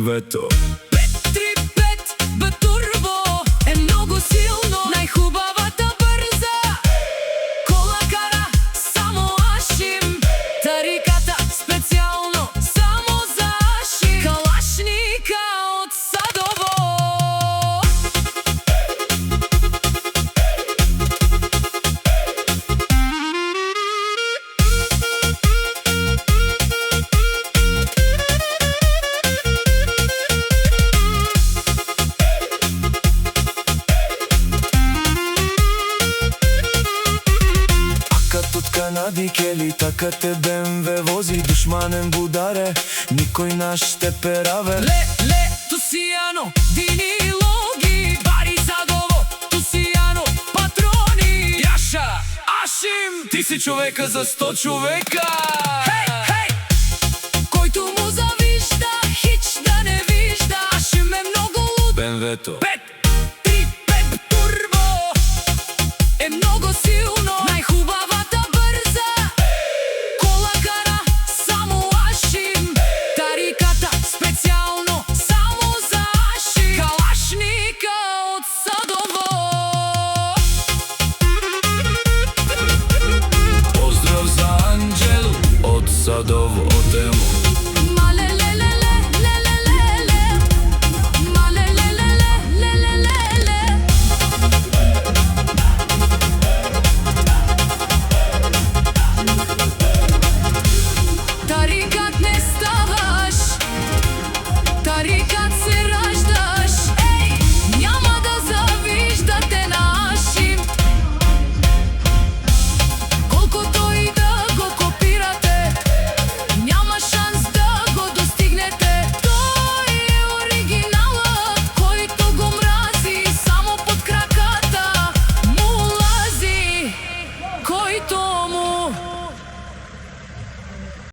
BMW-то. 535 B-турбо е многу силно, најхубавата брза кола кара само Ашим. Тариката специјално само за Ашим. Калашника од Садово. Канади кели, така те БМВ вози, душманен бударе, никој наш те пераве. Ле, Тусијано, Дини Логи, Бари Садово, Тусијано, патрони. Јаша, Ашим, ти си човека за 100 човека. Хеј, којто му завижда, хич да не вижда. Ашим е многу луд, БМВ-то.